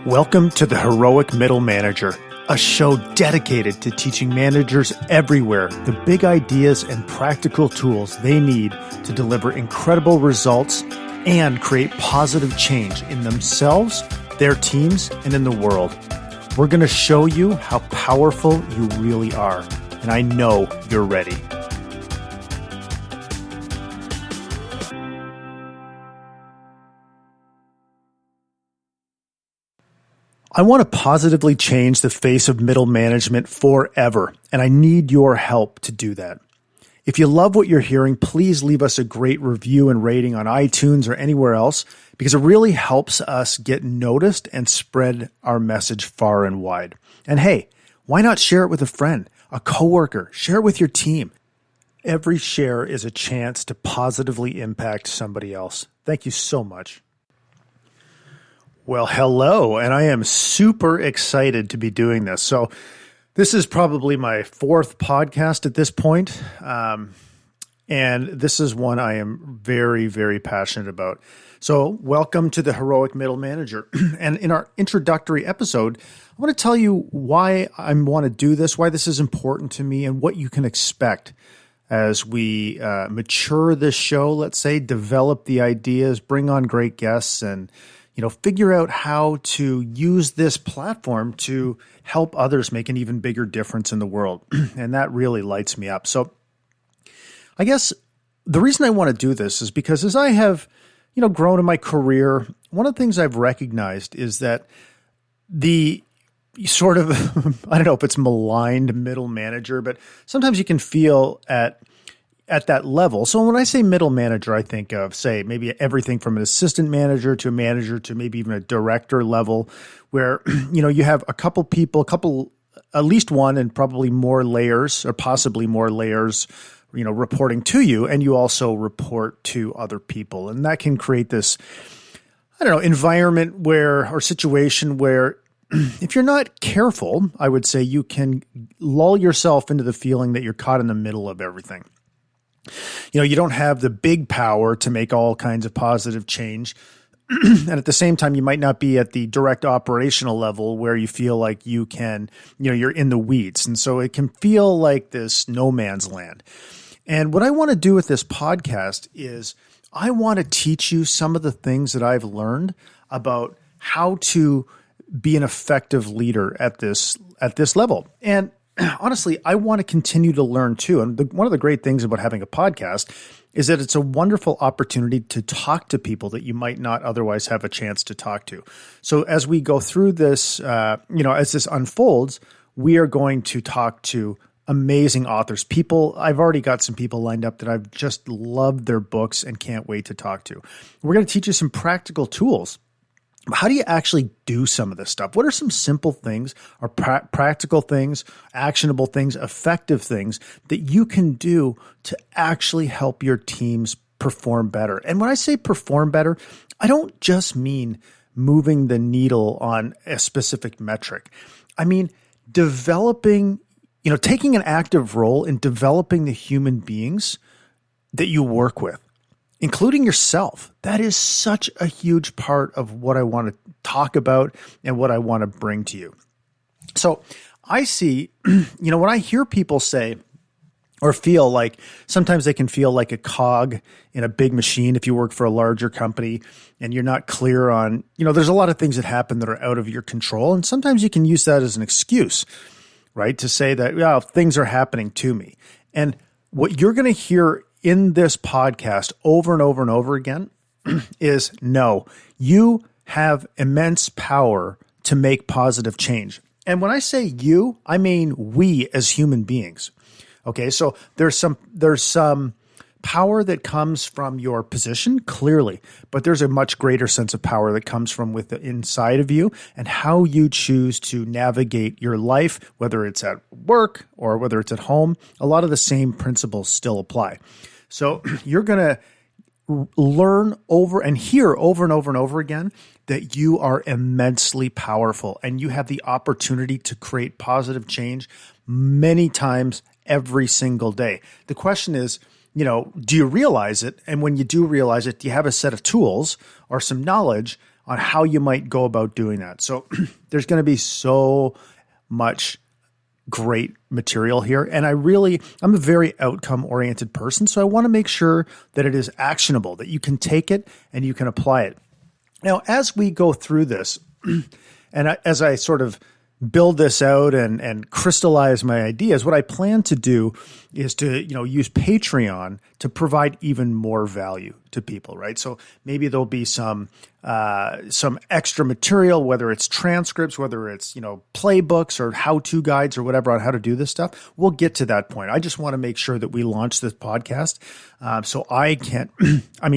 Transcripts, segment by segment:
Welcome to the Heroic Middle Manager, a show dedicated to teaching managers everywhere the big ideas and practical tools they need to deliver incredible results and create positive change in themselves, their teams, and in the world. We're going to show you how powerful you really are, and I know you're ready. I want to positively change the face of middle management forever, and I need your help to do that. If you love what you're hearing, please leave us a great review and rating on iTunes or anywhere else, because it really helps us get noticed and spread our message far and wide. And hey, why not share it with a friend, a coworker, share it with your team. Every share is a chance to positively impact somebody else. Thank you so much. Well, hello, and I am super excited to be doing this. So this is probably my fourth podcast at this point, and this is one I am very, very passionate about. So welcome to the Heroic Middle Manager. And in our introductory episode, I want to tell you why I want to do this, why this is important to me, and what you can expect as we mature this show, let's say, develop the ideas, bring on great guests, and figure out how to use this platform to help others make an even bigger difference in the world. And that really lights me up. So I guess the reason I want to do this is because as I have, grown in my career, one of the things I've recognized is that the sort of, I don't know if it's maligned middle manager, but sometimes you can feel at that level. So when I say middle manager, I think of, say, maybe everything from an assistant manager to a manager to maybe even a director level, where, you have a couple people, at least one and probably more layers or possibly more layers, reporting to you, and you also report to other people. And that can create this, environment or situation where if you're not careful, I would say you can lull yourself into the feeling that you're caught in the middle of everything. You don't have the big power to make all kinds of positive change. And at the same time, you might not be at the direct operational level where you feel like you can, you're in the weeds. And so it can feel like this no man's land. And what I want to do with this podcast is I want to teach you some of the things that I've learned about how to be an effective leader at this level. And honestly, I want to continue to learn too. And one of the great things about having a podcast is that it's a wonderful opportunity to talk to people that you might not otherwise have a chance to talk to. So as we go through this, as this unfolds, we are going to talk to amazing authors. I've already got some people lined up that I've just loved their books and can't wait to talk to. We're going to teach you some practical tools. How do you actually do some of this stuff? What are some simple things or practical things, actionable things, effective things that you can do to actually help your teams perform better? And when I say perform better, I don't just mean moving the needle on a specific metric. I mean developing, taking an active role in developing the human beings that you work with, including yourself. That is such a huge part of what I want to talk about and what I want to bring to you. So I see, when I hear people say or feel like sometimes they can feel like a cog in a big machine if you work for a larger company and you're not clear on, there's a lot of things that happen that are out of your control. And sometimes you can use that as an excuse, right? To say that, things are happening to me. And what you're going to hear in this podcast over and over and over again is no, you have immense power to make positive change. And when I say you, I mean we as human beings. Okay, so there's some power that comes from your position, clearly, but there's a much greater sense of power that comes from within inside of you and how you choose to navigate your life, whether it's at work or whether it's at home. A lot of the same principles still apply. So you're going to learn over and hear over and over and over again that you are immensely powerful and you have the opportunity to create positive change many times every single day. The question is, do you realize it? And when you do realize it, do you have a set of tools or some knowledge on how you might go about doing that. So there's going to be so much great material here. And I'm a very outcome oriented person. So I want to make sure that it is actionable, that you can take it and you can apply it. Now, as we go through this, and as I sort of build this out and crystallize my ideas, what I plan to do is to, use Patreon to provide even more value to people, right? So maybe there'll be some extra material, whether it's transcripts, whether it's, playbooks or how-to guides or whatever on how to do this stuff. We'll get to that point. I just want to make sure that we launch this podcast so I can,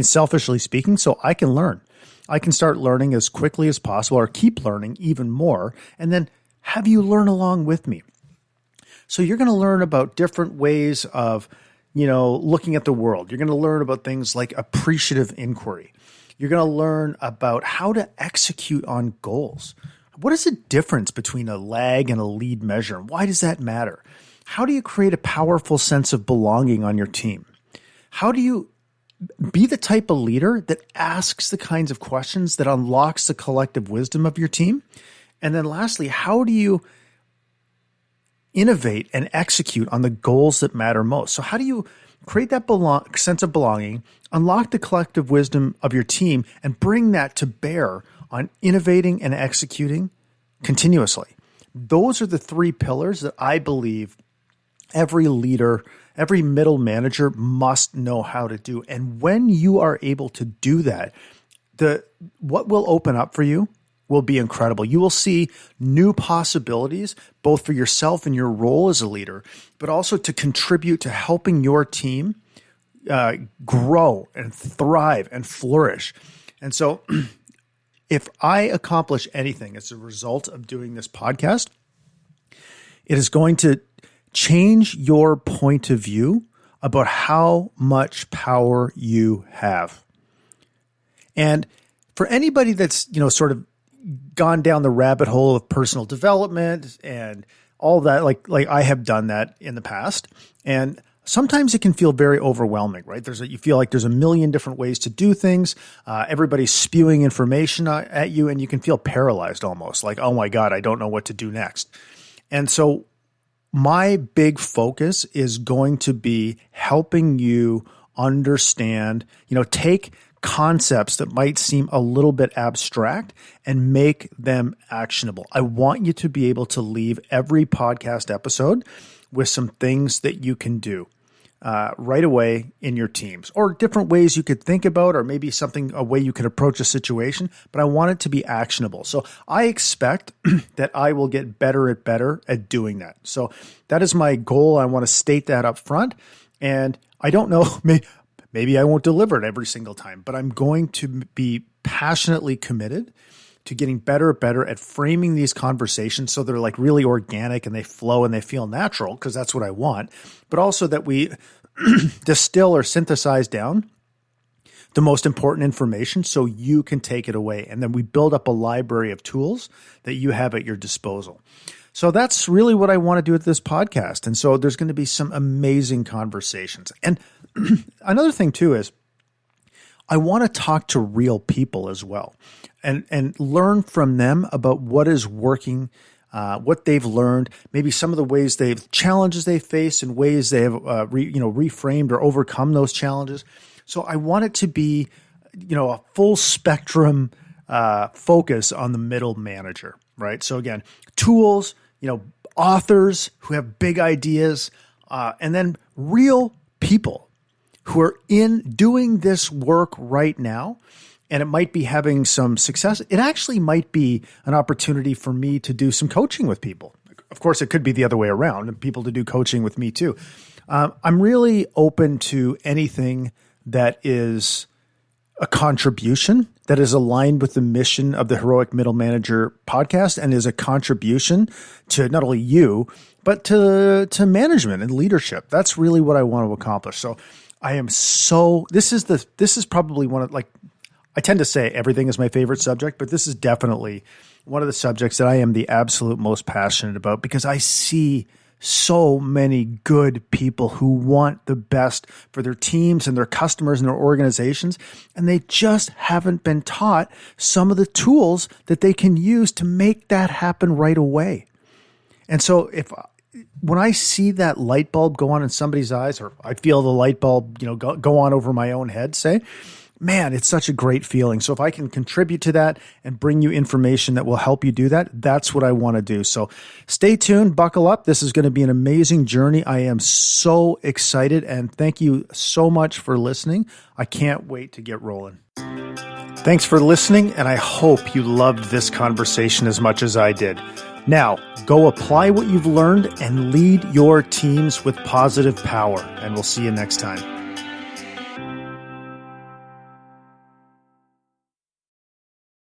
selfishly speaking, so I can learn. I can start learning as quickly as possible or keep learning even more, and then have you learn along with me. So you're going to learn about different ways of, looking at the world. You're going to learn about things like appreciative inquiry. You're going to learn about how to execute on goals. What is the difference between a lag and a lead measure? Why does that matter? How do you create a powerful sense of belonging on your team? How do you be the type of leader that asks the kinds of questions that unlocks the collective wisdom of your team? And then lastly, how do you innovate and execute on the goals that matter most? So how do you create that sense of belonging, unlock the collective wisdom of your team, and bring that to bear on innovating and executing continuously? Those are the three pillars that I believe every leader, every middle manager must know how to do. And when you are able to do that, what will open up for you will be incredible. You will see new possibilities, both for yourself and your role as a leader, but also to contribute to helping your team grow and thrive and flourish. And so if I accomplish anything as a result of doing this podcast, it is going to change your point of view about how much power you have. And for anybody that's, sort of gone down the rabbit hole of personal development and all that, like I have done that in the past. And sometimes it can feel very overwhelming, right? You feel like there's a million different ways to do things. Everybody's spewing information at you, and you can feel paralyzed almost, like, oh my God, I don't know what to do next. And so my big focus is going to be helping you understand, take concepts that might seem a little bit abstract and make them actionable. I want you to be able to leave every podcast episode with some things that you can do right away in your teams, or different ways you could think about, or maybe a way you could approach a situation, but I want it to be actionable. So I expect that I will get better at doing that. So that is my goal. I want to state that up front. And I don't know, maybe I won't deliver it every single time, but I'm going to be passionately committed to getting better at framing these conversations so they're like really organic and they flow and they feel natural, because that's what I want, but also that we distill or synthesize down the most important information so you can take it away. And then we build up a library of tools that you have at your disposal. So that's really what I want to do with this podcast. And so there's going to be some amazing conversations. And another thing too is I want to talk to real people as well and learn from them about what is working, what they've learned, maybe some of the challenges they face and ways they have reframed or overcome those challenges. So I want it to be, a full spectrum focus on the middle manager, right? So again, tools, authors who have big ideas, and then real people who are doing this work right now. And it might be having some success. It actually might be an opportunity for me to do some coaching with people. Of course, it could be the other way around, and people to do coaching with me too. I'm really open to anything that is a contribution that is aligned with the mission of the Heroic Middle Manager podcast and is a contribution to not only you, but to management and leadership. That's really what I want to accomplish. So this is probably one of, I tend to say everything is my favorite subject, but this is definitely one of the subjects that I am the absolute most passionate about, because I see so many good people who want the best for their teams and their customers and their organizations, and they just haven't been taught some of the tools that they can use to make that happen right away. And so when I see that light bulb go on in somebody's eyes, or I feel the light bulb, go on over my own head, say, man, it's such a great feeling. So if I can contribute to that and bring you information that will help you do that, that's what I want to do. So stay tuned, buckle up. This is going to be an amazing journey. I am so excited, and thank you so much for listening. I can't wait to get rolling. Thanks for listening, and I hope you loved this conversation as much as I did. Now, go apply what you've learned and lead your teams with positive power, and we'll see you next time.